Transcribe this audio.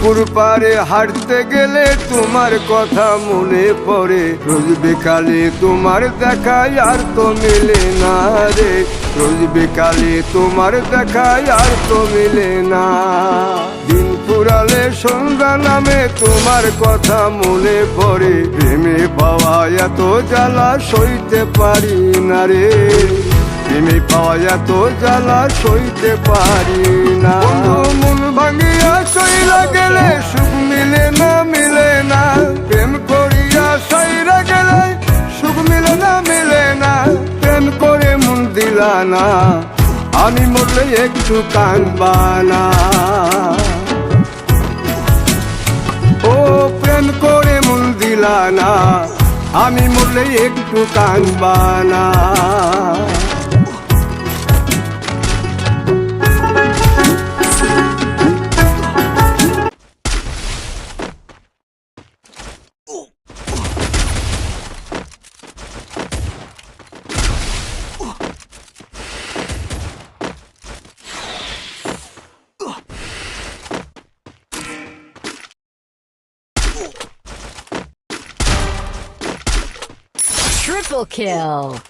পুকুর পাড়ে হাঁটতে গেলে তোমার কথা মনে পড়ে, রোজ বিকালে তোমার দেখা আর তো মিলে না রে, রোজ বিকালে তোমার দেখা আর তো মিলে না। দিন ফুরালে সন্ধ্যা নামে তোমার কথা মনে পড়ে, প্রেমে পাওয়া এত জ্বালা সইতে পারি না রে, প্রেমে পাওয়া এত জ্বালা সইতে পারি না। মন ভাঙিয়া সইরা গেলে সুখ মিলে না, মিলে না, প্রেম করিয়া সইরা গেলে সুখ মিলে না, মিলে না, প্রেম করে মন দিলা না, আমি মরলে একটু কাঁদবা না। ও প্রেম করে মন দিলা না, আমি মরলে একটু কাঁদবা না। Triple kill!